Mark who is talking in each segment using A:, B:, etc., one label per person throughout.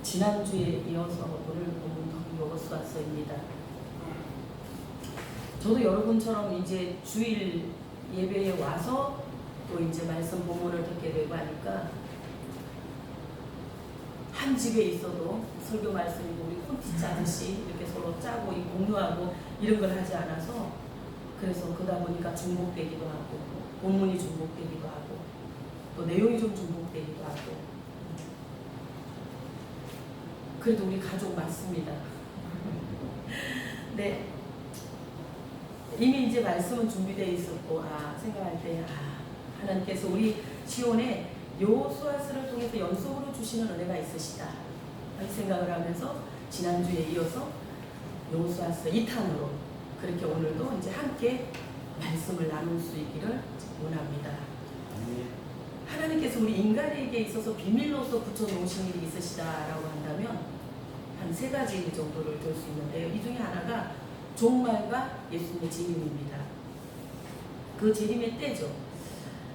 A: 지난주에 이어서 오늘 본문 여호수아서입니다. 저도 여러분처럼 이제 주일 예배에 와서 또 이제 말씀 본문을 듣게 되고 하니까 한 집에 있어도 설교 말씀이고 우리 콘티 짜듯이 이렇게 서로 짜고 공유하고 이런 걸 하지 않아서 그래서 그러다 보니까 중복되기도 하고 본문이 중복되기도 하고 또 내용이 좀 중복되기도 하고 그래도 우리 가족 맞습니다. 네. 이미 이제 말씀은 준비되어 있었고 생각할 때 하나님께서 우리 시온에 여호수아서를 통해서 연속으로 주시는 은혜가 있으시다 이 생각을 하면서 지난주에 이어서 여호수아서 2탄으로 그렇게 오늘도 이제 함께 말씀을 나눌 수 있기를 원합니다. 하나님께서 우리 인간에게 있어서 비밀로서 붙여놓으신 일이 있으시다라고 한다면 한 3가지 정도를 들 수 있는데요. 이 중에 하나가 종말과 예수님의 재림입니다. 그 재림의 때죠.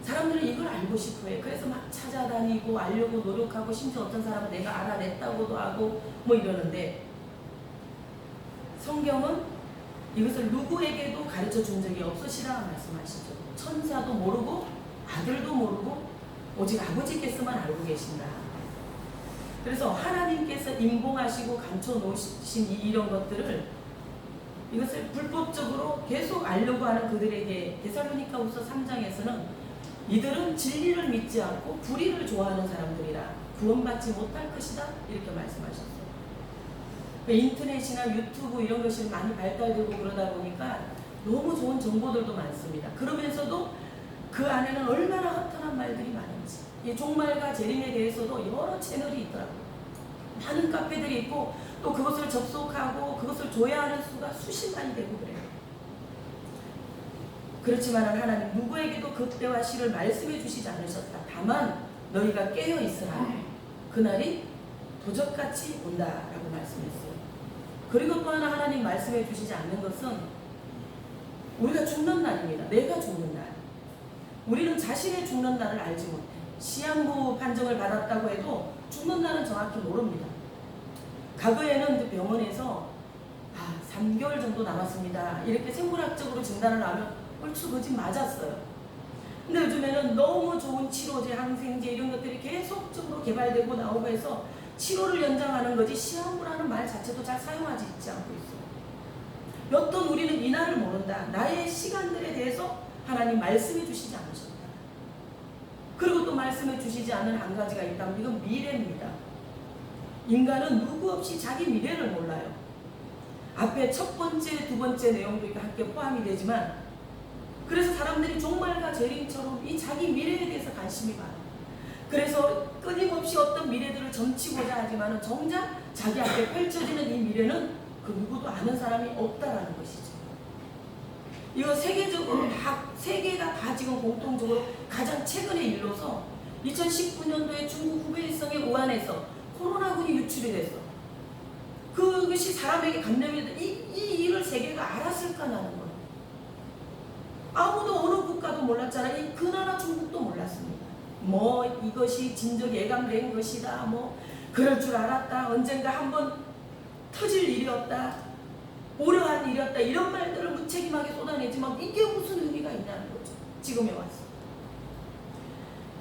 A: 사람들은 이걸 알고 싶어해. 그래서 막 찾아다니고 알려고 노력하고 심지어 어떤 사람은 내가 알아냈다고도 하고 뭐 이러는데 성경은 이것을 누구에게도 가르쳐 준 적이 없으시라 말씀하시죠. 천사도 모르고 아들도 모르고 오직 아버지께서만 알고 계신다. 그래서 하나님께서 인봉하시고 감춰 놓으신 이런 것들을 이것을 불법적으로 계속 알려고 하는 그들에게 데살로니가후서 3장에서는 이들은 진리를 믿지 않고 불의를 좋아하는 사람들이라 구원받지 못할 것이다 이렇게 말씀하셨어요. 인터넷이나 유튜브 이런 것이 많이 발달되고 그러다 보니까 너무 좋은 정보들도 많습니다. 그러면서도 그 안에는 얼마나 허탄한 말들이 많은지 이 종말과 재림에 대해서도 여러 채널이 있더라고요. 많은 카페들이 있고 또 그것을 접속하고 그것을 조회하는 수가 수십만이 되고 그래요. 그렇지만 하나님 누구에게도 그때와 시를 말씀해 주시지 않으셨다. 다만 너희가 깨어 있으라. 그날이 도적같이 온다라고 말씀했어요. 그리고 또 하나 하나님 말씀해 주시지 않는 것은 우리가 죽는 날입니다. 내가 죽는 날. 우리는 자신의 죽는 날을 알지 못해. 시한부 판정을 받았다고 해도 죽는 날은 정확히 모릅니다. 과거에는 이제 병원에서 3개월 정도 남았습니다. 이렇게 생물학적으로 진단을 하면 얼추 거짓 맞았어요. 근데 요즘에는 너무 좋은 치료제, 항생제 이런 것들이 계속적으로 개발되고 나오고 해서 치료를 연장하는 거지 시한부라는 말 자체도 잘 사용하지 않고 있어요. 여튼 우리는 이 날을 모른다. 나의 시간들에 대해서 하나님 말씀해 주시지 않으셨다. 그리고 또 말씀해 주시지 않은 한 가지가 있다면 이건 미래입니다. 인간은 누구 없이 자기 미래를 몰라요. 앞에 첫 번째, 두 번째 내용도 함께 포함이 되지만 그래서 사람들이 종말과 재림처럼 이 자기 미래에 대해서 관심이 많아요. 그래서 끊임없이 어떤 미래들을 점치고자 하지만 정작 자기 앞에 펼쳐지는 이 미래는 그 누구도 아는 사람이 없다라는 것이죠. 이거 세계적으로 세계가 다 지금 공통적으로 가장 최근의 일로서 2019년도에 중국 후베이성의 우한에서 코로나군이 유출이 돼서 그것이 사람에게 감염이 돼. 이 일을 세계가 알았을까라는 거예요. 아무도 어느 국가도 몰랐잖아요. 그 나라 중국도 몰랐습니다. 뭐 이것이 진즉 예감된 것이다. 뭐 그럴 줄 알았다. 언젠가 한번 터질 일이었다. 오려한 일이었다. 이런 말들을 무책임하게 쏟아내지만 이게 무슨 의미가 있냐는 거죠. 지금에 와서.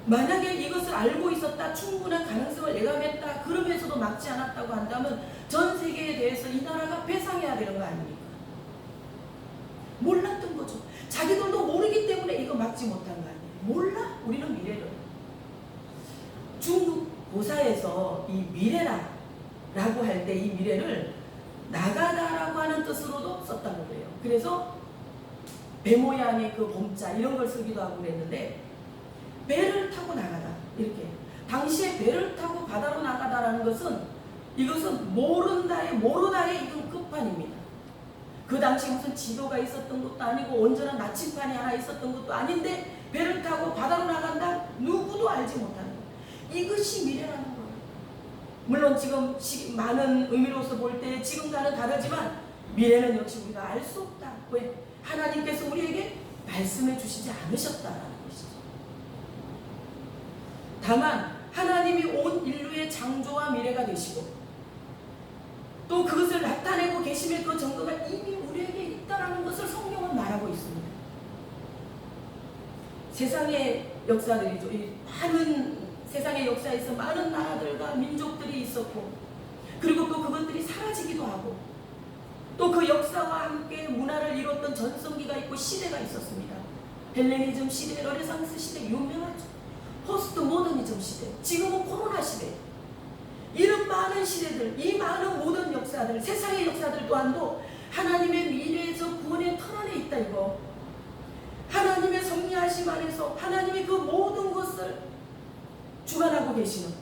A: 만약에 이것을 알고 있었다. 충분한 가능성을 예감했다. 그러면서도 막지 않았다고 한다면 전 세계에 대해서 이 나라가 배상해야 되는 거 아닙니까? 몰랐던 거죠. 자기들도 모르기 때문에 이거 막지 못한 거 아니에요. 몰라? 우리는 미래를. 중국 고사에서 이 미래라고 할 때 이 미래를 나가다라고 하는 뜻으로도 썼다고 그래요. 그래서 배 모양의 그 봄자 이런 걸 쓰기도 하고 그랬는데 배를 타고 나가다 이렇게 당시에 배를 타고 바다로 나가다라는 것은 이것은 모른다의 모르다의 이건 끝판입니다. 그 당시 무슨 지도가 있었던 것도 아니고 온전한 나침판이 하나 있었던 것도 아닌데 배를 타고 바다로 나간다? 누구도 알지 못하는 거예요. 이것이 미래라는 거예요. 물론 지금 많은 의미로서 볼 때 지금과는 다르지만 미래는 역시 우리가 알 수 없다. 왜? 하나님께서 우리에게 말씀해 주시지 않으셨다라는 것이죠. 다만 하나님이 온 인류의 창조와 미래가 되시고 또 그것을 나타내고 계심의 그 정도가 이미 우리에게 있다라는 것을 성경은 말하고 있습니다. 세상의 역사들이죠. 이 많은 세상의 역사에서 많은 나라들과 민족들이 있었고, 그리고 또 그것들이 사라지기도 하고, 또 그 역사와 함께 문화를 이뤘던 전성기가 있고 시대가 있었습니다. 헬레니즘 시대, 르네상스 시대 유명하죠. 포스트 모더니즘 시대, 지금은 코로나 시대. 이런 많은 시대들, 이 많은 모든 역사들, 세상의 역사들 또한도 하나님의 미래에서 구원의 틀 안에 있다 이거. 하나님의 섭리하심 안에서 하나님이 그 모든 것을 주관하고 계시는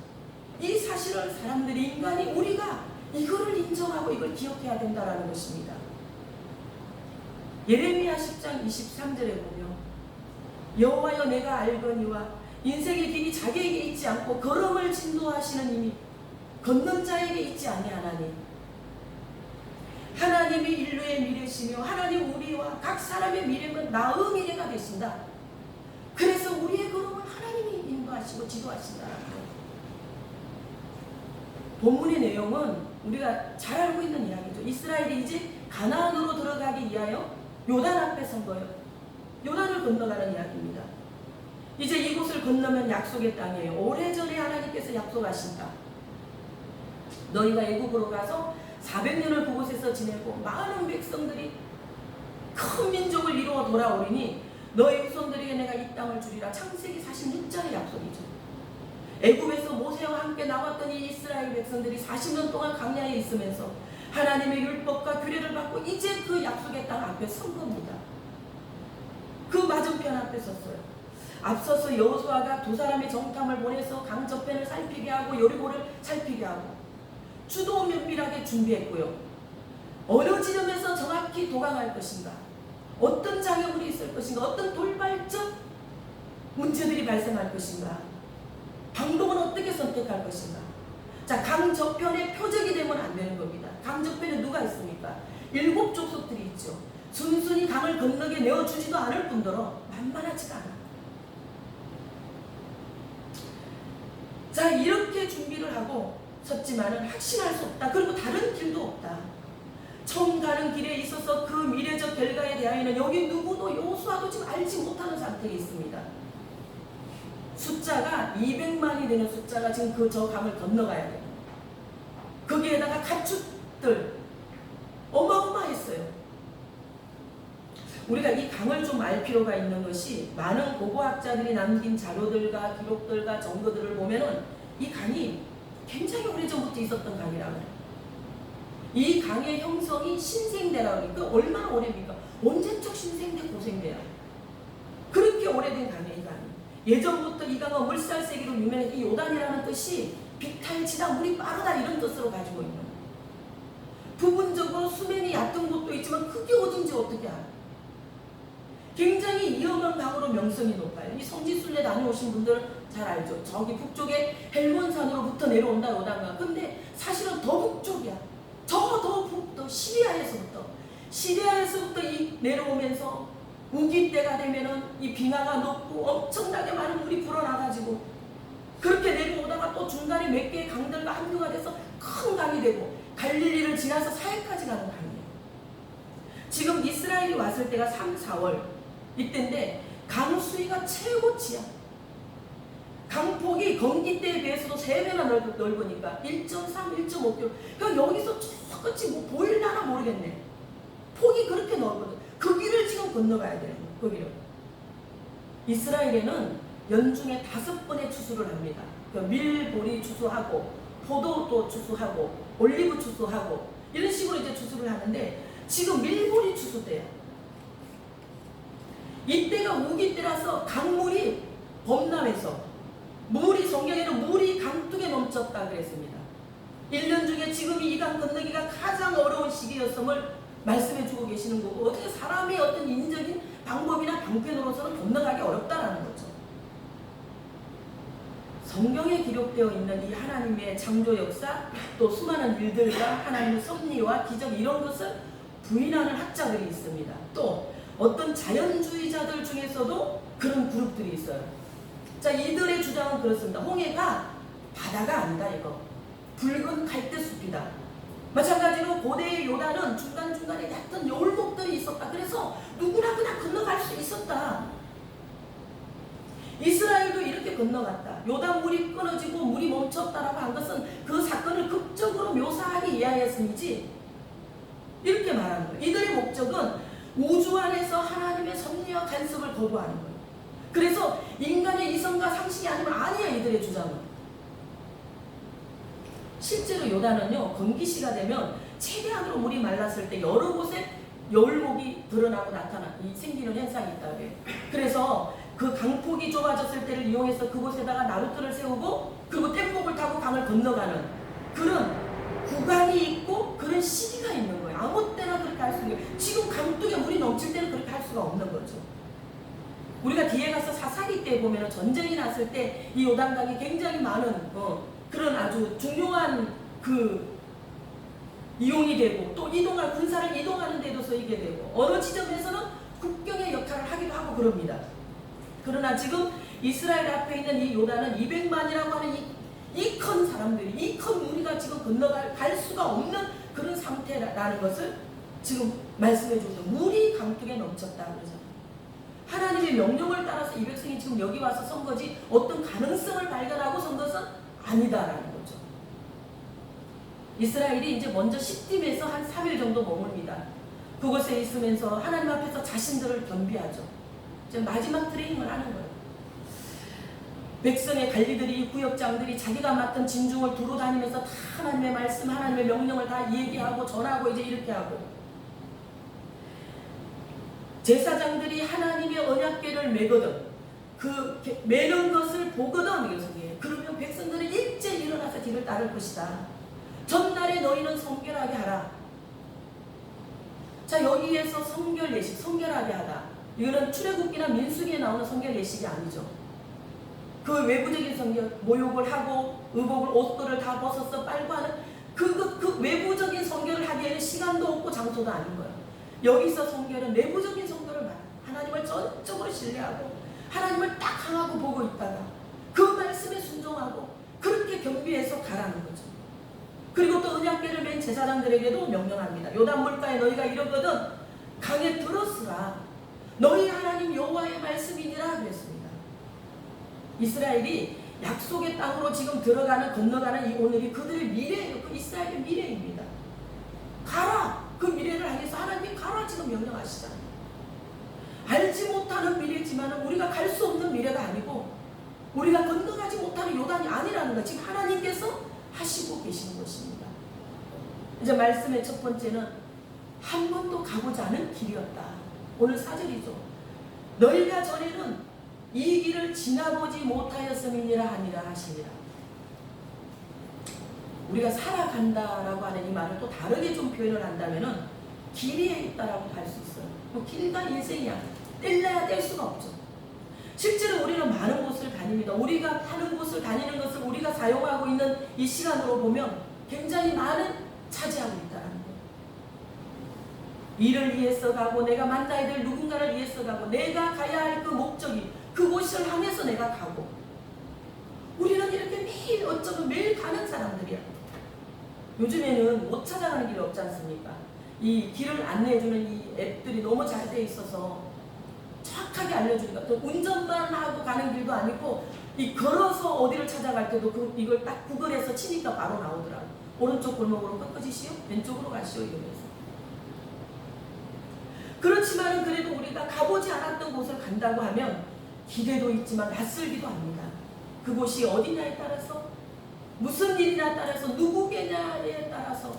A: 이 사실을 사람들이, 인간이, 우리가 이거를 인정하고 이걸 기억해야 된다는 것입니다. 예레미야 10장 23절에 보면 여호와여 내가 알거니와 인생의 길이 자기에게 있지 않고 걸음을 진도하시는 이미 걷는 자에게 있지 아니하나니, 하나님이 인류의 미래시며 하나님 우리와 각 사람의 미래는 나의 미래가 되신다. 그래서 우리의 걸음을 하나님이 인도하시고 지도하신다. 본문의 내용은 우리가 잘 알고 있는 이야기죠. 이스라엘이 이제 가나안으로 들어가기 위하여 요단 앞에 선 거예요. 요단을 건너가는 이야기입니다. 이제 이곳을 건너면 약속의 땅이에요. 오래전에 하나님께서 약속하신다. 너희가 애국으로 가서 400년을 그곳에서 지내고 많은 백성들이 큰 민족을 이루어 돌아오리니 너희 후손들에게 내가 이 땅을 주리라. 창세기 46장의 약속이죠. 애굽에서 모세와 함께 나왔던 이 이스라엘 백성들이 40년 동안 광야에 있으면서 하나님의 율법과 규례를 받고 이제 그 약속의 땅 앞에 선 겁니다. 그 맞은편 앞에 섰어요. 앞서서 여호수아가 두 사람의 정탐을 보내서 강 저편을 살피게 하고 여리고를 살피게 하고 주도 면밀하게 준비했고요. 어느 지점에서 정확히 도강할 것인가, 어떤 장애물이 있을 것인가, 어떤 돌발적 문제들이 발생할 것인가, 방법은 어떻게 선택할 것인가. 자, 강 저편에 표적이 되면 안 되는 겁니다. 강 저편에 누가 있습니까? 7 족속들이 있죠. 순순히 강을 건너게 내어주지도 않을 뿐더러 만만하지가 않아. 자, 이렇게 준비를 하고 섰지만은 확신할 수 없다. 그리고 다른 길도 없다. 처음 가는 길에 있어서 그 미래적 결과에 대하여는 여기 누구도 여호수아도 지금 알지 못하는 상태에 있습니다. 숫자가 200만이 되는 숫자가 지금 저 강을 건너가야 돼요. 거기에다가 가축들 어마어마했어요. 우리가 이 강을 좀 알 필요가 있는 것이, 많은 고고학자들이 남긴 자료들과 기록들과 정보들을 보면은 이 강이 굉장히 오래전부터 있었던 강이라고 해요. 이 강의 형성이 신생대라고 하니까 얼마나 오래입니까? 언제적 신생대 고생대야. 그렇게 오래된 강이에요, 이 강이. 예전부터 이 강은 물살세기로 유명한 이 요단이라는 뜻이 비탈지다, 물이 빠르다 이런 뜻으로 가지고 있는, 부분적으로 수면이 얕은 곳도 있지만 그게 어딘지 어떻게 알아? 굉장히 위험한 강으로 명성이 높아요. 이 성지순례 다녀오신 분들 잘 알죠. 저기 북쪽에 헬몬산으로부터 내려온다 요단강. 근데 사실은 더 북쪽이야. 더 북도 시리아에서부터 이 내려오면서 우기 때가 되면은 이 빙하가 높고 엄청나게 많은 물이 불어나가지고 그렇게 내려오다가 또 중간에 몇 개의 강들과 합류가 돼서 큰 강이 되고 갈릴리를 지나서 사해까지 가는 강이에요. 지금 이스라엘이 왔을 때가 3, 4월 이때인데 강 수위가 최고치야. 강폭이 건기 때에 비해서도 3배나 넓으니까 1.3, 1.5km. 그러니까 여기서 저 끝이 뭐 보일라나 모르겠네. 폭이 그렇게 넓거든. 그 길을 지금 건너가야 돼요. 그 길을. 이스라엘에는 연중에 5번의 추수를 합니다. 그 밀보리 추수하고 포도도 추수하고 올리브 추수하고 이런 식으로 이제 추수를 하는데 지금 밀보리 추수 때야. 이때가 우기 때라서 강물이 범람해서 물이, 성경에는 물이 강둑에 넘쳤다 그랬습니다. 1년 중에 지금이 이 강 건너기가 가장 어려운 시기였음을 말씀해주고 계시는 거고, 어떻게 사람의 어떤 인적인 방법이나 방편으로서는 건너가기 어렵다라는 거죠. 성경에 기록되어 있는 이 하나님의 창조 역사, 또 수많은 일들과 하나님의 섭리와 기적, 이런 것을 부인하는 학자들이 있습니다. 또 어떤 자연주의자들 중에서도 그런 그룹들이 있어요. 자, 이들의 주장은 그렇습니다. 홍해가 바다가 아니다 이거. 붉은 갈대숲이다. 마찬가지로 고대의 요단은 중간중간에 얕은 여울목들이 있었다. 그래서 누구나 그냥 건너갈 수 있었다. 이스라엘도 이렇게 건너갔다. 요단 물이 끊어지고 물이 멈췄다라고 한 것은 그 사건을 극적으로 묘사하기 위하였음이지 이렇게 말하는 거예요. 이들의 목적은 우주 안에서 하나님의 섭리와 간섭을 거부하는 거예요. 그래서 인간의 이성과 상식이 아니면 아니야 이들의 주장은. 실제로 요단은요 건기시가 되면 최대한으로 물이 말랐을 때 여러 곳에 여울목이 드러나고 생기는 현상이 있다고 해요. 그래서 그 강폭이 좁아졌을 때를 이용해서 그곳에다가 나루터를 세우고 그리고 뗏목을 타고 강을 건너가는 그런 구간이 있고 그런 시기가 있는 거예요. 아무 때나 그렇게 할 수 있는 거예요. 지금 강둑에 물이 넘칠 때는 그렇게 할 수가 없는 거죠. 우리가 뒤에 가서 사사기 때 보면 전쟁이 났을 때 이 요단강이 굉장히 많은 그런 아주 중요한 그 이용이 되고 또 이동할 군사를 이동하는 데도 쓰이게 되고 어느 지점에서는 국경의 역할을 하기도 하고 그럽니다. 그러나 지금 이스라엘 앞에 있는 이 요단은 200만이라고 하는 이 큰 사람들이 이 큰 무리가 지금 건너갈 수가 없는 그런 상태라는 것을 지금 말씀해 주죠. 물이 강둑에 넘쳤다 그러죠. 하나님의 명령을 따라서 이 백성이 지금 여기 와서 선 거지 어떤 가능성을 발견하고 선 것은 아니다라는 거죠. 이스라엘이 이제 먼저 시딤에서 한 3일 정도 머뭅니다. 그곳에 있으면서 하나님 앞에서 자신들을 겸비하죠. 이제 마지막 트레이닝을 하는 거예요. 백성의 관리들이 구역장들이 자기가 맡은 진중을 두루 다니면서 다 하나님의 말씀, 하나님의 명령을 다 얘기하고 전하고 이제 이렇게 하고 제사장들이 하나님의 언약궤를 메거든 그 메는 것을 보거든 이것이에요. 그러면 백성들은 일제 일어나서 뒤를 따를 것이다. 전날에 너희는 성결하게 하라. 자 여기에서 성결 예식, 성결하게 하다. 이거는 출애굽기나 민수기에 나오는 성결 예식이 아니죠. 그 외부적인 성결, 모욕을 하고 의복을 옷들을 다 벗어서 빨고 하는 그 외부적인 성결을 하기에는 시간도 없고 장소도 아닌 거예요. 여기서 성결은 내부적인 성결을 말해요. 하나님을 전적으로 신뢰하고 하나님을 딱 향하고 보고 있다가 그 말씀에 순종하고 그렇게 겸비해서 가라는 거죠. 그리고 또 언약궤를 맨 제사장들에게도 명령합니다. 요단 물가에 너희가 이러거든 강에 들어서라. 너희 하나님 여호와의 말씀이니라 그랬습니다. 이스라엘이 약속의 땅으로 지금 건너가는 이 오늘이 그들의 미래예요. 그 이스라엘의 미래입니다. 가라. 그 미래를 향해서 하나님이 가라 지금 명령하시잖아요. 알지 못하는 미래지만 우리가 갈 수 없는 미래가 아니고 우리가 건너가지 못하는 요단이 아니라는 거 지금 하나님께서 하시고 계시는 것입니다. 이제 말씀의 첫 번째는 한 번도 가보지 않은 길이었다. 오늘 4절이죠. 너희가 전에는 이 길을 지나보지 못하였음이니라 하니라 하시니라. 우리가 살아간다라고 하는 이 말을 또 다르게 좀 표현을 한다면은 길이에 있다라고도 할 수 있어요. 뭐 길과 인생이야. 뗄래야 뗄 수가 없죠. 실제로 우리는 많은 곳을 다닙니다. 우리가 하는 곳을 다니는 것을 우리가 사용하고 있는 이 시간으로 보면 굉장히 많은 차지하고 있다는 거예요. 일을 위해서 가고 내가 만나야 될 누군가를 위해서 가고 내가 가야 할 그 목적이 그곳을 향해서 내가 가고 우리는 이렇게 매일 어쩌면 매일 가는 사람들이야. 요즘에는 못 찾아가는 길이 없지 않습니까? 이 길을 안내해주는 이 앱들이 너무 잘 돼 있어서 정확하게 알려주니까 또 운전만 하고 가는 길도 아니고 이 걸어서 어디를 찾아갈 때도 이걸 딱 구글에서 치니까 바로 나오더라고. 오른쪽 골목으로 꺾어지시오? 왼쪽으로 가시오? 이러면서. 그렇지만 그래도 우리가 가보지 않았던 곳을 간다고 하면 기대도 있지만 낯설기도 합니다. 그곳이 어디냐에 따라서 무슨 일이냐에 따라서 누구겠냐에 따라서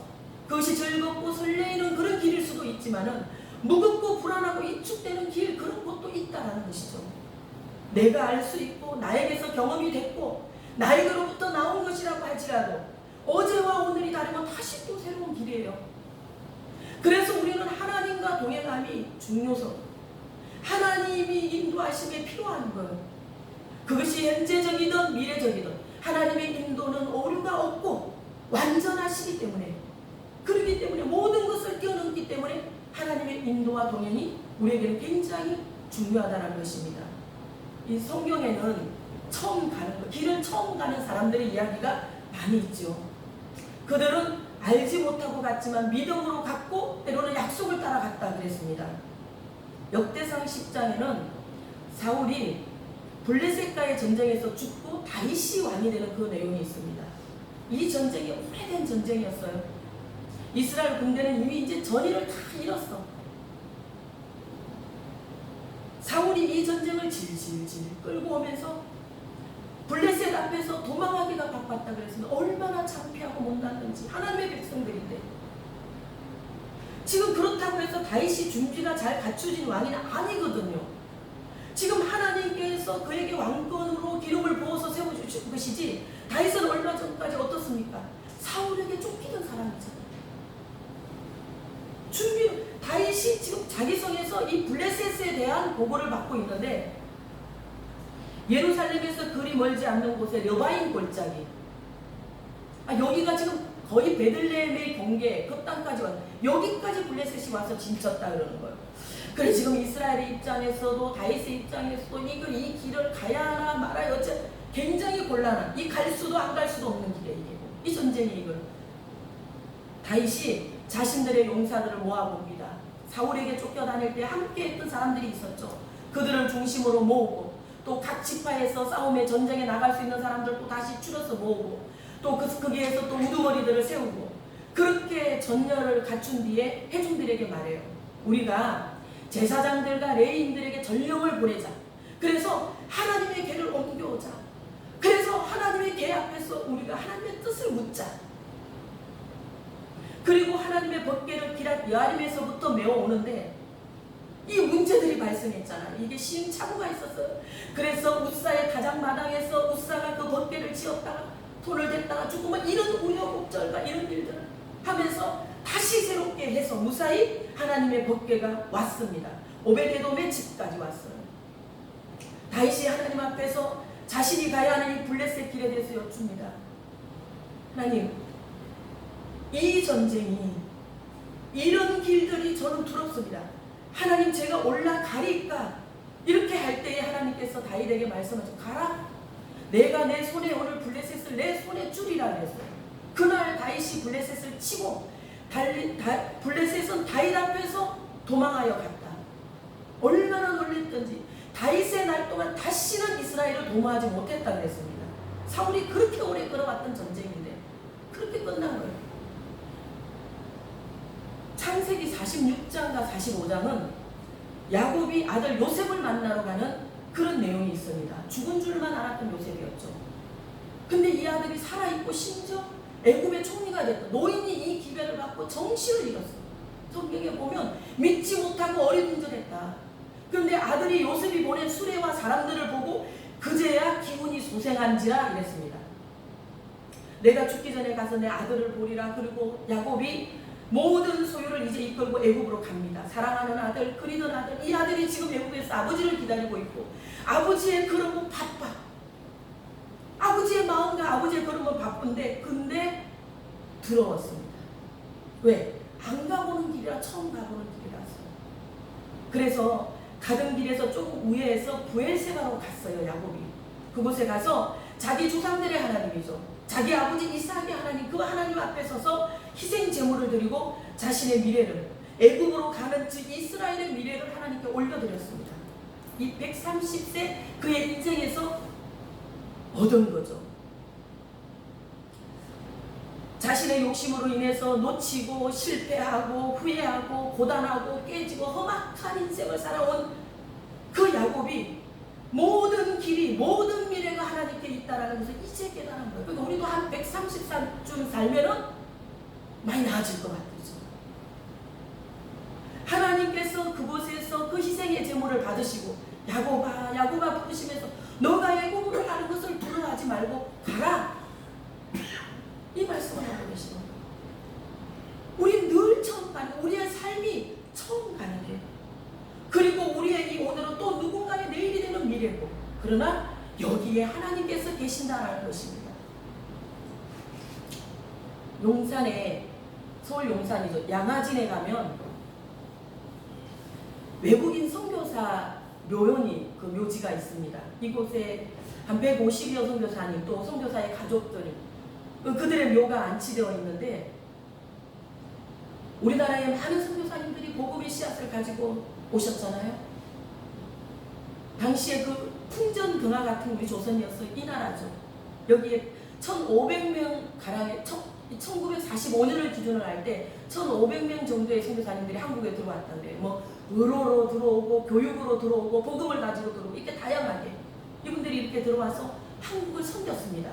A: 그것이 즐겁고 설레이는 그런 길일 수도 있지만은 무겁고 불안하고 위축되는 길 그런 것도 있다라는 것이죠. 내가 알 수 있고 나에게서 경험이 됐고 나에게로부터 나온 것이라고 할지라도 어제와 오늘이 다르면 다시 또 새로운 길이에요. 그래서 우리는 하나님과 동행함이 중요서 하나님이 인도하심에 필요한 거예요. 그것이 현재적이든 미래적이든 하나님의 인도는 오류가 없고 완전하시기 때문에 그렇기 때문에 모든 것을 뛰어넘기 때문에 하나님의 인도와 동행이 우리에게는 굉장히 중요하다는 것입니다. 이 성경에는 길을 처음 가는 사람들의 이야기가 많이 있죠. 그들은 알지 못하고 갔지만 믿음으로 갔고 때로는 약속을 따라갔다 그랬습니다. 역대상 10장에는 사울이 블레셋과의 전쟁에서 죽고 다윗이 왕이 되는 그 내용이 있습니다. 이 전쟁이 오래된 전쟁이었어요. 이스라엘 군대는 이미 이제 전의를 다 잃었어. 사울이 이 전쟁을 질질질 끌고 오면서 블레셋 앞에서 도망하기가 바빴다 그랬습니다. 얼마나 창피하고 못났는지. 하나님의 백성들인데. 지금 그렇다고 해서 다윗이 준비가 잘 갖춰진 왕이 아니거든요. 지금 하나님께서 그에게 왕권으로 기름을 부어서 세워주신 것이지, 다윗은 얼마 전까지 어떻습니까? 사울에게 쫓기던 사람이잖아요. 다윗이 지금 자기 성에서 이 블레셋에 대한 보고를 받고 있는데, 예루살렘에서 그리 멀지 않는 곳에 르바임 골짜기, 여기가 지금 거의 베들레헴의 경계 그 땅까지 왔, 여기까지 블레셋이 와서 진쳤다 그러는 거예요. 그래 지금 이스라엘의 입장에서도 다윗의 입장에서도 이 길을 가야 하나 말아야 어째 굉장히 곤란한, 이 갈 수도 안 갈 수도 없는 길에 이 전쟁이 이걸. 다윗이 자신들의 용사들을 모아봅니다. 사울에게 쫓겨다닐 때 함께 했던 사람들이 있었죠. 그들을 중심으로 모으고 또 각 지파에서 싸움에 전쟁에 나갈 수 있는 사람들 또 다시 추려서 모으고 또 거기에서 또 우두머리들을 세우고 그렇게 전열을 갖춘 뒤에 회중들에게 말해요. 우리가 제사장들과 레위인들에게 전령을 보내자. 그래서 하나님의 궤를 옮겨오자. 그래서 하나님의 궤 앞에서 우리가 하나님의 뜻을 묻자. 그리고 하나님의 법궤를 기랏 여아림에서부터 메어오는데 이 문제들이 발생했잖아요. 이게 시행착오가 있었어요. 그래서 우사의 가장 마당에서 우사가 그 법궤를 지었다가 손을 댔다가 죽고 뭐 이런 우여곡절과 이런 일들을 하면서 다시 새롭게 해서 무사히 하나님의 법궤가 왔습니다. 오베데돔의 집까지 왔어요. 다윗이 하나님 앞에서 자신이 가야 하는 이 블레셋 길에 대해서 여쭙니다. 하나님, 이 전쟁이 이런 길들이 저는 두렵습니다. 하나님, 제가 올라가리까? 이렇게 할 때에 하나님께서 다윗에게 말씀하셨죠. 가라. 내가 내 손에 오늘 블레셋을 내 손에 줄이라 그랬어요. 그날 다윗이 블레셋을 치고 블레셋은 다윗 앞에서 도망하여 갔다. 얼마나 놀랬던지. 다윗의 날 동안 다시는 이스라엘을 도모하지 못했다 그랬습니다. 사울이 그렇게 오래 끌어왔던 전쟁인데 그렇게 끝난 거예요. 창세기 46장과 45장은 야곱이 아들 요셉을 만나러 가는 그런 내용이 있습니다. 죽은 줄만 알았던 요셉이었죠. 근데 이 아들이 살아있고 심지어 애굽의 총리가 됐다. 노인이 이 기별을 받고 정신을 잃었어. 성경에 보면 믿지 못하고 어리둥절했다. 그런데 아들이 요셉이 보낸 수레와 사람들을 보고 그제야 기운이 소생한지라 이랬습니다. 내가 죽기 전에 가서 내 아들을 보리라. 그리고 야곱이 모든 소유를 이제 이끌고 애굽으로 갑니다. 사랑하는 아들, 그리던 아들, 이 아들이 지금 애굽에서 아버지를 기다리고 있고 아버지의 걸음은 바빠. 아버지의 마음과 아버지의 걸음은 바쁜데 근데 두려웠습니다. 왜? 안 가보는 길이라 처음 가보는 길이라서. 그래서 가던 길에서 조금 우회해서 부엘세바로 갔어요. 야곱이. 그곳에 가서 자기 조상들의 하나님이죠. 자기 아버지 이삭의 하나님, 그 하나님 앞에 서서 희생 제물을 드리고 자신의 미래를, 애굽으로 가는 즉 이스라엘의 미래를 하나님께 올려드렸습니다. 이 130세 그의 인생에서 얻은 거죠. 자신의 욕심으로 인해서 놓치고 실패하고 후회하고 고단하고 깨지고 험악한 인생을 살아온 그 야곱이 모든 길이, 모든 미래가 하나님께 있다라는 것을 이제 깨달은 거예요. 그러니까 우리도 한 130쯤 살면은 많이 나아질 것 같죠. 하나님께서 그곳에서 그 희생의 제물을 받으시고 야곱아, 야곱아 부르시면서 너가 애굽으로 가는 것을 두려워하지 말고 가라. 이 말씀을 하고 계시는 거예요. 우리 늘 처음 가는, 우리의 삶이 처음 가는 길. 그리고 우리의 이 오늘은 또 누군가의 내일이 되는 미래고, 그러나 여기에 하나님께서 계신다라는 것입니다. 용산에, 서울 용산이죠. 양화진에 가면 외국인 선교사 묘연이 그 묘지가 있습니다. 이곳에 한 150여 선교사님 또 선교사의 가족들이 그들의 묘가 안치되어 있는데 우리나라에 많은 선교사님들이 복음의 씨앗을 가지고 오셨잖아요. 당시에 그 풍전 등화 같은 우리 조선이었어요. 이 나라죠. 여기에 1,500명 가량의 1945년을 기준으로 할 때 1,500명 정도의 선교사님들이 한국에 들어왔다 그래요. 뭐 의로로 들어오고 교육으로 들어오고 복음을 가지고 들어오고 이렇게 다양하게 이분들이 이렇게 들어와서 한국을 섬겼습니다.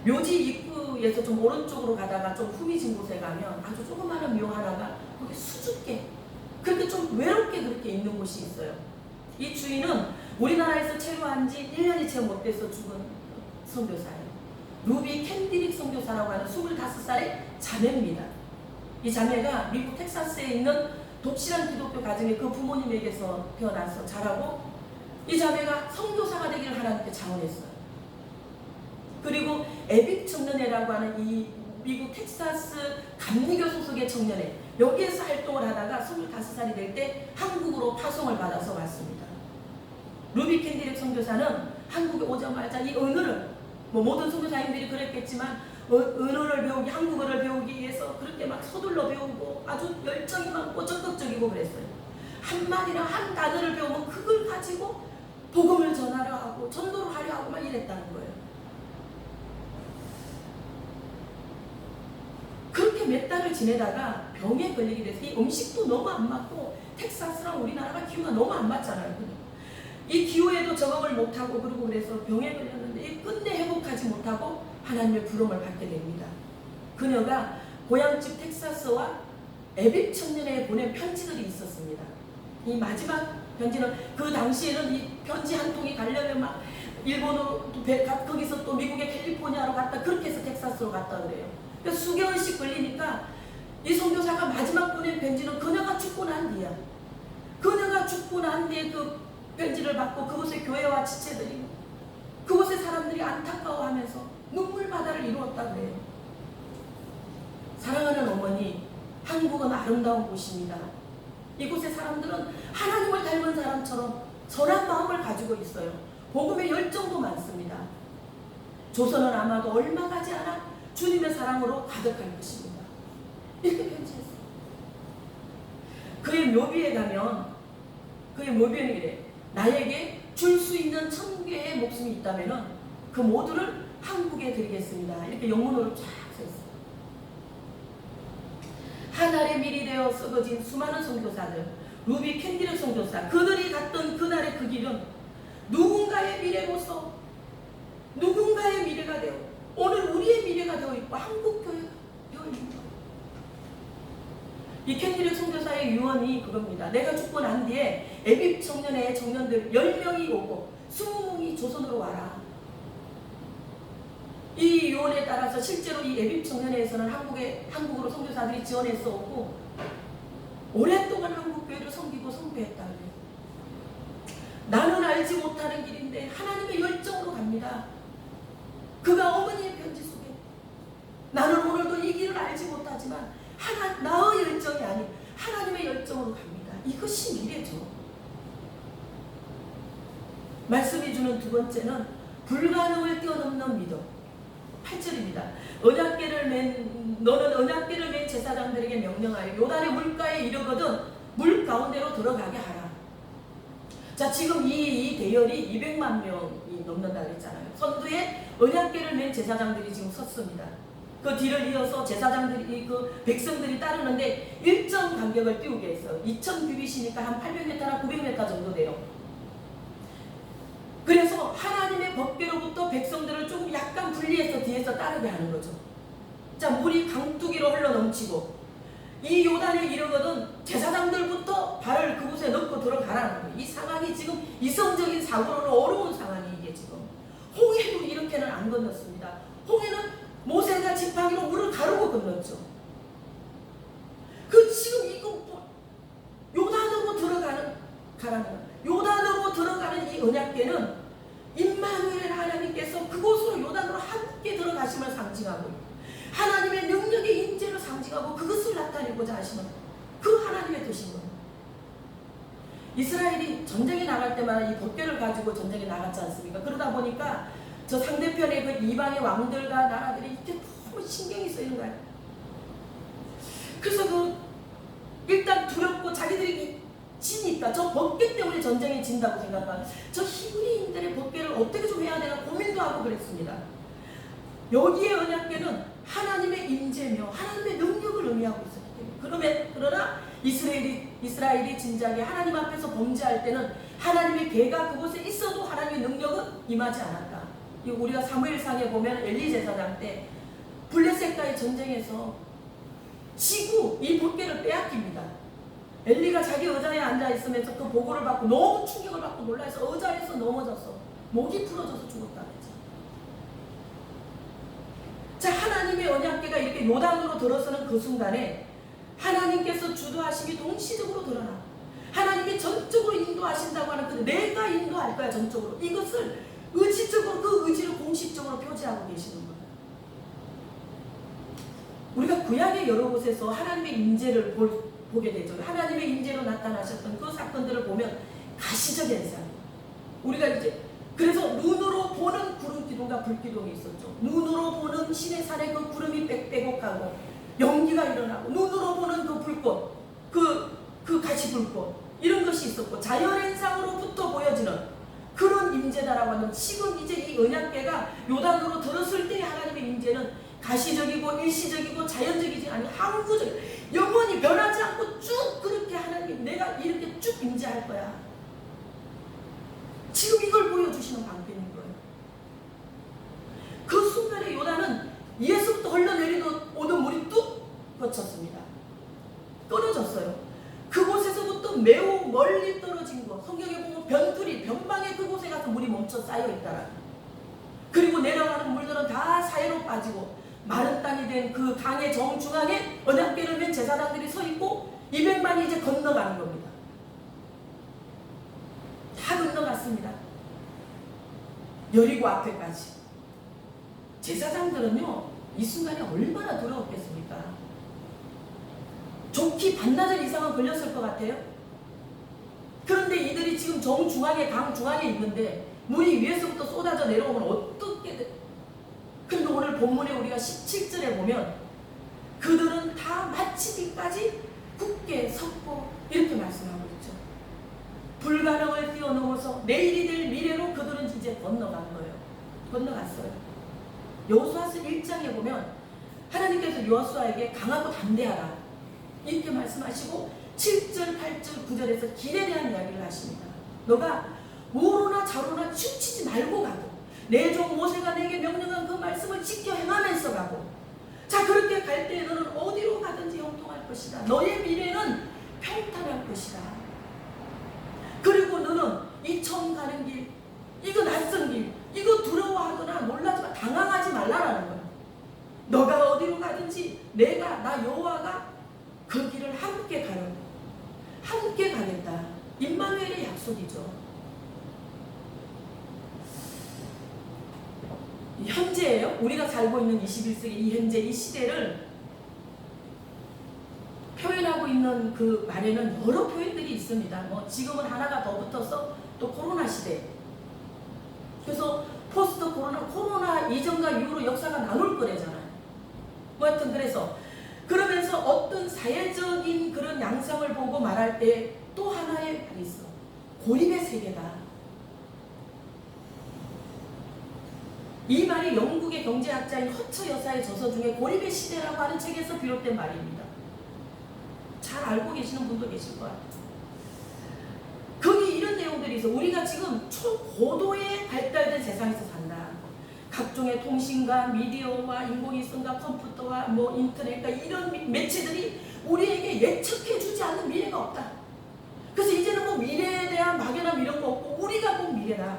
A: 묘지 입구에서 좀 오른쪽으로 가다가 좀 후미진 곳에 가면 아주 조그마한 묘 하나가 거기 수줍게 그렇게 좀 외롭게 그렇게 있는 곳이 있어요. 이 주인은 우리나라에서 체류한 지 1년이 채 못 돼서 죽은 선교사예요. 루비 캔디릭 선교사라고 하는 25살의 자매입니다. 이 자매가 미국 텍사스에 있는 독실한 기독교 가정의 그 부모님에게서 태어나서 자라고 이 자매가 선교사가 되기를 하나님께 자원했어요. 그리고 에빅 청년회라고 하는 이 미국 텍사스 감리교 소속의 청년회 여기에서 활동을 하다가 25살이 될 때 한국으로 파송을 받아서 왔습니다. 루비 캔디릭 선교사는 한국에 오자마자 이 언어를 뭐 모든 선교사님들이 그랬겠지만 언어를 배우기 한국어를 배우기 위해서 그렇게 막 서둘러 배우고 아주 열정이 많고 적극적이고 그랬어요. 한마디나 한 단어를 배우면 그걸 가지고 복음을 전하려 하고 전도를 하려 하고 막 이랬다는 거예요. 그렇게 몇 달을 지내다가 병에 걸리게 돼서 이 음식도 너무 안 맞고 텍사스랑 우리나라가 기후가 너무 안 맞잖아요. 이 기후에도 적응을 못하고 그러고 그래서 병에 걸렸는데 끝내 회복하지 못하고 하나님의 부름을 받게 됩니다. 그녀가 고향집 텍사스와 에빅 청년회에 보낸 편지들이 있었습니다. 이 마지막 편지는 그 당시에는 이 편지 한 통이 가려면 막 일본으로 또 거기서 또 미국의 캘리포니아로 갔다 그렇게 해서 텍사스로 갔다 그래요. 그래서 수개월씩 걸리니까 이 선교사가 마지막 보낸 편지는 그녀가 죽고 난 뒤야. 그녀가 죽고 난 뒤에 그 편지를 받고 그곳의 교회와 지체들이 그곳의 사람들이 안타까워하면서 눈물 바다를 이루었다 그래요. 사랑하는 어머니, 한국은 아름다운 곳입니다. 이곳의 사람들은 하나님을 닮은 사람처럼 선한 마음을 가지고 있어요. 복음의 열정도 많습니다. 조선은 아마도 얼마 가지 않아 주님의 사랑으로 가득할 것입니다. 이렇게 편지했어요. 그의 묘비에 가면 그의 묘비는 이래. 나에게 줄 수 있는 1000개의 목숨이 있다면 그 모두를 한국에 드리겠습니다. 이렇게 영문으로 쫙 써있어요. 한 알의 밀이 되어 썩어진 수많은 선교사들, 루비 캔디릭 선교사, 그들이 갔던 그날의 그 길은 누군가의 미래로서 누군가의 미래가 되어 오늘 우리의 미래가 되어 있고 한국교회가 되어 있는 거예요. 이 캔디릭 선교사의 유언이 그겁니다. 내가 죽고 난 뒤에 에빅 청년회 청년들 10명이 오고 20명이 조선으로 와라. 이 유언에 따라서 실제로 이 에빅 청년회에서는 한국으로 선교사들이 지원해서 오고 오랫동안 한국교회를 섬기고 선교했다 그래요. 나는 알지 못하는 길인데 하나님의 열정으로 갑니다. 그가 어머니의 편지 속에 나는 오늘도 이 길을 알지 못하지만 나의 열정이 아닌 하나님의 열정으로 갑니다. 이것이 미래죠. 말씀이 주는 두 번째는 불가능을 뛰어넘는 믿음. 8절입니다. 너는 언약궤를 맨 제사장들에게 명령하여 요단의 물가에 이르거든 물 가운데로 들어가게 하라. 자, 지금 이 대열이 200만 명이 넘는다 그랬잖아요. 선두에 언약궤를 맨 제사장들이 지금 섰습니다. 그 뒤를 이어서 제사장들이 그 백성들이 따르는데 일정 간격을 띄우게 했어요. 2000규빗이니까 한 800m나 900m 정도 돼요. 그래서 하나님의 법궤로부터 백성들을 조금 약간 분리해서 뒤에서 따르게 하는 거죠. 자, 물이 강뚜기로 흘러 넘치고 이 요단에 이르거든 제사장들부터 발을 그곳에 넣고 들어가라는 거예요. 이 상황이 지금 이성적인 사고로는 어려운 상황이 이게 지금. 홍해도 이렇게는 안 건넜습니다. 홍해는 모세가 지팡이로 물을 가르고 건넜죠. 그 지금 이거 요단으로 요단으로 들어가는 이 언약궤는 임마누엘 하나님께서 그곳으로 요단으로 함께 들어가심을 상징하고 하나님의 능력의 임재를 상징하고 그것을 나타내고자 하시는 그 하나님의 뜻인 겁니다. 이스라엘이 전쟁에 나갈 때마다 이 법궤를 가지고 전쟁에 나갔지 않습니까? 그러다 보니까 저 상대편의 그 이방의 왕들과 나라들이 이렇게 너무 신경이 쓰이는 거예요. 그래서 일단 두렵고 자기들이 지니까 저 법궤 때문에 전쟁에 진다고 생각하는 저 히브리인들의 법궤를 어떻게 좀 해야 되나 고민도 하고 그랬습니다. 여기에 언약궤는 하나님의 임재며 하나님의 능력을 의미하고 있었기 때문에 그러나 이스라엘이 진작에 하나님 앞에서 범죄할 때는 하나님의 궤가 그곳에 있어도 하나님의 능력은 임하지 않았다. 우리가 사무엘상에 보면 엘리 제사장 때 블레셋과의 전쟁에서 지구 이 법궤를 빼앗깁니다. 엘리가 자기 의자에 앉아 있으면서 그 보고를 받고 너무 충격을 받고 놀라서 의자에서 넘어져서 목이 부러져서 죽었다 그랬죠. 자, 하나님의 언약궤가 이렇게 요단으로 들어서는 그 순간에 하나님께서 주도하심이 동시적으로 드러나. 하나님이 전적으로 인도하신다고 하는 그 내가 인도할 거야 전적으로. 이것을 의지적으로 그 의지를 공식적으로 표지하고 계시는 거예요. 우리가 구약의 여러 곳에서 하나님의 임재를 보게 되죠. 하나님의 임재로 나타나셨던 그 사건들을 보면 가시적 현상. 우리가 이제 그래서 눈으로 보는 구름 기둥과 불 기둥이 있었죠. 눈으로 보는 신의 산에 그 구름이 빼곡하고 연기가 일어나고 눈으로 보는 그 불꽃, 그 가시 불꽃 이런 것이 있었고 자연현상으로부터 보여지는 그런 임재다라고 하는 지금 이제 이 언약궤가 요단으로 들었을 때 하나님의 임재는 가시적이고 일시적이고 자연적이지 아니 항구적 영원히 변하지 않고 쭉 그렇게 하나님이 내가 이렇게 쭉 임재할 거야. 지금 이걸 보여주시는 방편인 거예요. 그 순간에 요단은 예수부터 흘러내리던 물이 뚝 거쳤습니다. 떨어졌어요. 그곳에서부터 매우 멀리 떨어진 것. 성경에 보면 변방의 그곳에 가서 물이 멈춰 쌓여 있다라. 그리고 내려가는 물들은 다 사해로 빠지고 마른 땅이 된 그 강의 정중앙에 언약궤를 맨 제사장들이 서 있고 200만이 이제 건너가는 겁니다. 다 건너갔습니다. 여리고 앞에까지. 제사장들은요 이 순간에 얼마나 두려웠겠습니까? 좋기 반나절 이상은 걸렸을 것 같아요. 그런데 이들이 지금 정중앙에 강 중앙에 있는데 물이 위에서부터 쏟아져 내려오면 어떻게 돼? 근데 오늘 본문에 우리가 17절에 보면 그들은 다 마치기까지 굳게 섰고 이렇게 말씀하고 있죠. 불가능을 뛰어넘어서 내일이 될 미래로 그들은 이제 건너간 거예요. 건너갔어요. 여호수아서 1장에 보면 하나님께서 여호수아에게 강하고 담대하라 이렇게 말씀하시고 7절, 8절, 9절에서 길에 대한 이야기를 하십니다. 너가 우로나 좌로나 치우치지 말고 가고 내 종 모세가 내게 명령한 그 말씀을 지켜 행하면서 가고 자 그렇게 갈 때 너는 어디로 가든지 형통할 것이다. 너의 미래는 평탄할 것이다. 그리고 너는 이 처음 가는 길 이거 낯선 길 이거 두려워하거나 놀라지 마 당황하지 말라라는 거야. 너가 어디로 가든지 내가 나 여호와가 그 길을 함께 가려고 함께 가겠다. 임마누엘의 약속이죠. 현재예요. 우리가 살고 있는 21세기 이 현재 이 시대를 표현하고 있는 그 말에는 여러 표현들이 있습니다. 뭐 지금은 하나가 더 붙어서 또 코로나 시대. 그래서 포스트 코로나 이전과 이후로 역사가 나눌 거래잖아요. 뭐 하여튼 그래서 그러면서 어떤 사회적인 그런 양상을 보고 말할 때 또 하나의 말이 있어. 고립의 세계다. 이 말이 영국의 경제학자인 허처 여사의 저서 중에 고립의 시대라고 하는 책에서 비롯된 말입니다. 잘 알고 계시는 분도 계실 거예요. 거기 이런 내용들이 있어. 우리가 지금 초고도의 발달된 세상에서 산다. 각종의 통신과 미디어와 인공위성과 컴퓨터와 뭐 인터넷과 이런 매체들이 우리에게 예측해주지 않는 미래가 없다. 그래서 이제는 뭐 미래에 대한 막연함 이런 거 없고 우리가 꼭 미래다.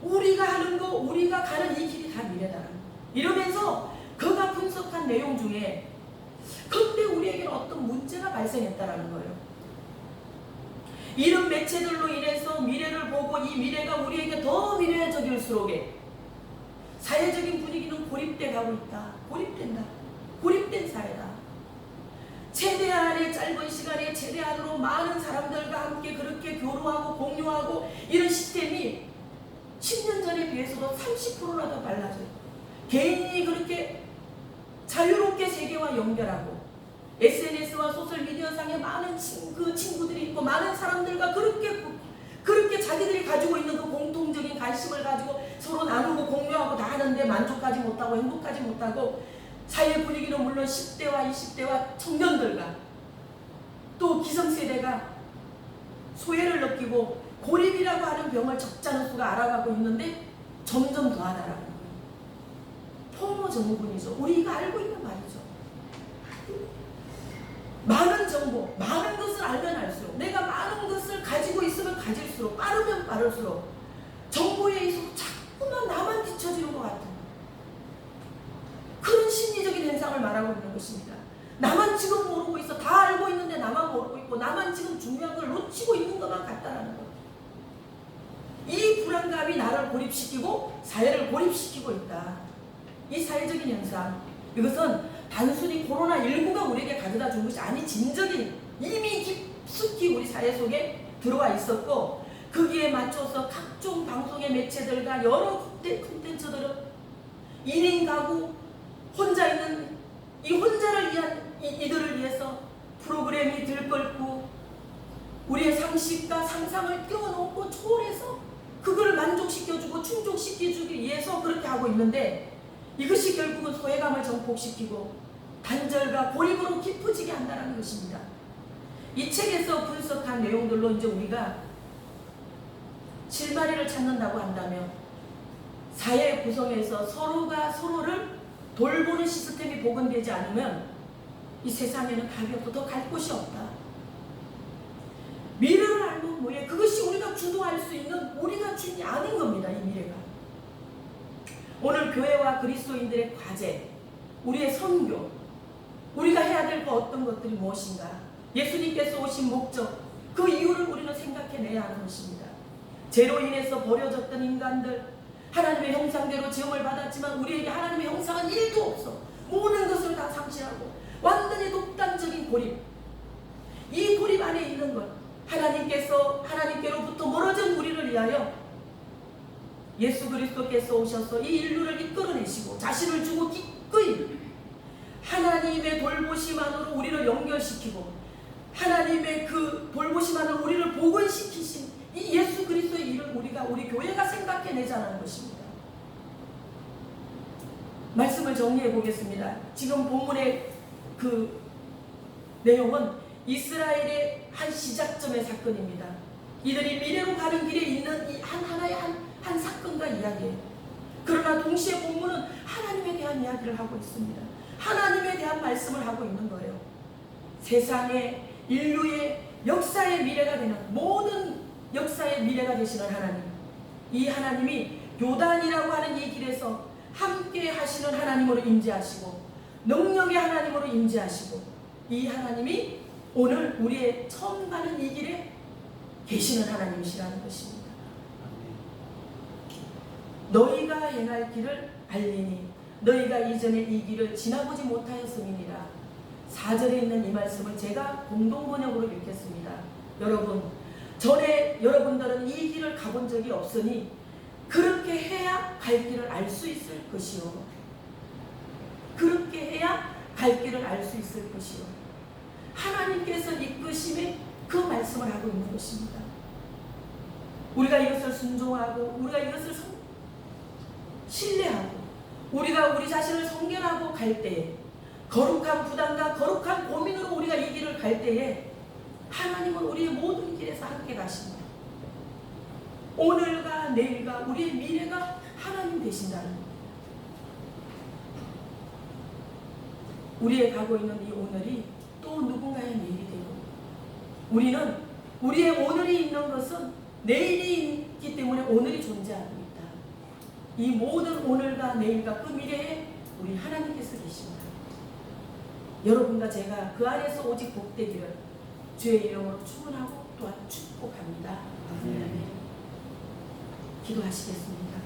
A: 우리가 하는 거, 우리가 가는 이 길이 다 미래다. 이러면서 그가 분석한 내용 중에 근데 우리에게는 어떤 문제가 발생했다라는 거예요. 이런 매체들로 인해서 미래를 보고 이 미래가 우리에게 더 미래적일수록에 사회적인 분위기는 고립돼 가고 있다. 고립된다. 고립된 사회다. 최대한의 1년의 짧은 시간에 최대한으로 많은 사람들과 함께 그렇게 교류하고 공유하고 이런 시스템이 10년 전에 비해서도 30%라도 빨라져요. 개인이 그렇게 자유롭게 세계와 연결하고 SNS와 소셜미디어상에 많은 친구들이 있고 많은 사람들과 그렇게 자기들이 가지고 있는 그 공통적인 관심을 가지고 서로 나누고 공유하고 다 하는데 만족하지 못하고 행복하지 못하고 사회 분위기는 물론 10대와 20대와 청년들과 또 기성세대가 소외를 느끼고 고립이라고 하는 병을 적잖수가 알아가고 있는데 점점 더하다라는 거예요. 포모 정보군이죠. 우리가 알고 있는 말이죠. 많은 정보, 많은 것을 알면 알수록, 내가 많은 것을 가지고 있으면 가질수록, 빠르면 빠를수록 정보에 의해서 자꾸만 나만 뒤처지는 것 같은 그런 심리적인 현상을 말하고 있는 것입니다. 나만 지금 모르고 있어. 다 알고 있는데 나만 모르고 있고, 나만 지금 중요한 걸 놓치고 있는 것만 같다라는 것. 이 불안감이 나를 고립시키고 사회를 고립시키고 있다. 이 사회적인 현상, 이것은 단순히 코로나19가 우리에게 가져다 준 것이 아니, 진적인 이미 깊숙이 우리 사회 속에 들어와 있었고, 거기에 맞춰서 각종 방송의 매체들과 여러 콘텐츠들은 1인 가구, 혼자 있는 이 혼자를 위한 이들을 위해서 프로그램이 들끓고 우리의 상식과 상상을 뛰어넘고 초월해서 그걸 만족시켜주고 충족시켜주기 위해서 그렇게 하고 있는데, 이것이 결국은 소외감을 정복시키고 단절과 고립으로 깊어지게 한다는 것입니다. 이 책에서 분석한 내용들로 이제 우리가 실마리를 찾는다고 한다면, 사회 구성에서 서로가 서로를 돌보는 시스템이 복원되지 않으면 이 세상에는 답이 없고 더 갈 곳이 없다. 미래를 알면 뭐해? 그것이 우리가 주도할 수 있는 우리가 주인이 아닌 겁니다. 이 미래가. 오늘 교회와 그리스도인들의 과제, 우리의 선교, 우리가 해야 될 어떤 것들이 무엇인가, 예수님께서 오신 목적, 그 이유를 우리는 생각해내야 하는 것입니다. 죄로 인해서 버려졌던 인간들, 하나님의 형상대로 지음을 받았지만 우리에게 하나님의 형상은 1도 없어. 모든 것을 다 상실하고 완전히 독단적인 고립, 이 고립 안에 있는 것, 하나님께로부터 멀어진 우리를 위하여 예수 그리스도께서 오셔서 이 인류를 이끌어내시고 자신을 주고 기꺼이 하나님의 돌보심 안으로 우리를 연결시키고 하나님의 그 돌보심 안으로 우리를 복원시키신 이 예수 그리스도의 일을 우리 교회가 생각해내자는 것입니다. 말씀을 정리해 보겠습니다. 지금 본문의 그 내용은 이스라엘의 한 시작점의 사건입니다. 이들이 미래로 가는 길에 있는 이 하나의 한 사건과 이야기예요. 그러나 동시에 본문은 하나님에 대한 이야기를 하고 있습니다. 하나님에 대한 말씀을 하고 있는 거예요. 세상의 인류의 역사의 미래가 되는, 모든 역사의 미래가 되시는 하나님, 이 하나님이 요단이라고 하는 이 길에서 함께 하시는 하나님으로 임재하시고 능력의 하나님으로 임재하시고, 이 하나님이 오늘 우리의 처음 가는 이 길에 계시는 하나님이시라는 것입니다. 너희가 행할 길을 알리니 너희가 이전에 이 길을 지나보지 못하였음이니라. 4절에 있는 이 말씀을 제가 공동번역으로 읽겠습니다. 여러분, 전에 여러분들은 이 길을 가본 적이 없으니 그렇게 해야 갈 길을 알 수 있을 것이요. 그렇게 해야 갈 길을 알 수 있을 것이요. 하나님께서 이끄심에 그 말씀을 하고 있는 것입니다. 우리가 이것을 순종하고 우리가 이것을 신뢰하고 우리가 우리 자신을 성결하고 갈 때에, 거룩한 부담과 거룩한 고민으로 우리가 이 길을 갈 때에 하나님은 우리의 모든 길에서 함께 가십니다. 오늘과 내일과 우리의 미래가 하나님 되신다는 것. 우리의 가고 있는 이 오늘이 또 누군가의 내일이 되고, 우리는 우리의 오늘이 있는 것은 내일이 있기 때문에 오늘이 존재하고 있다. 이 모든 오늘과 내일과 그 미래에 우리 하나님께서 계십니다. 여러분과 제가 그 안에서 오직 복되기를 주의 이름으로 축원하고 또한 축복합니다. 아멘. 기도하시겠습니다.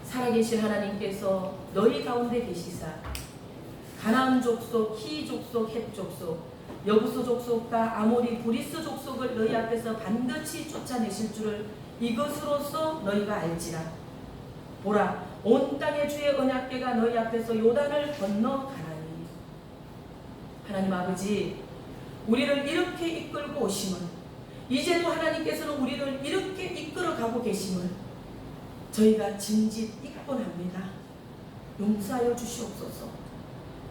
A: 살아계신 하나님께서 너희 가운데 계시사 가나안 족속, 히 족속, 헷 족속, 여부수 족속과 아모리, 브리스 족속을 너희 앞에서 반드시 쫓아내실 줄을 이것으로써 너희가 알지라. 보라, 온 땅의 주의 언약궤가 너희 앞에서 요단을 건너가나니. 하나님 아버지, 우리를 이렇게 이끌고 오심을, 이제도 하나님께서는 우리를 이렇게 이끌어가고 계심을 저희가 진짓 익곤합니다. 용서하여 주시옵소서.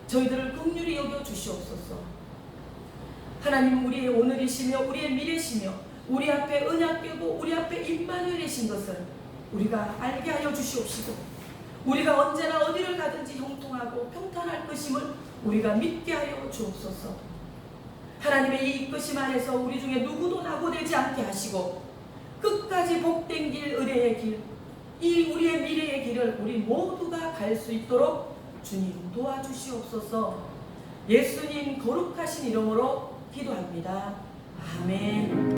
A: 저희들을 긍휼히 여겨 주시옵소서. 하나님, 우리의 오늘이시며 우리의 미래시며 우리 앞에 언약궤고 우리 앞에 임마누엘이신 것을 우리가 알게 하여 주시옵시고, 우리가 언제나 어디를 가든지 형통하고 평탄할 것임을 우리가 믿게 하여 주옵소서. 하나님의 이 이끄심 안에서 우리 중에 누구도 낙오되지 않게 하시고 끝까지 복된 길, 의뢰의 길, 이 우리의 미래의 길을 우리 모두가 갈 수 있도록 주님 도와주시옵소서. 예수님 거룩하신 이름으로 기도합니다. 아멘.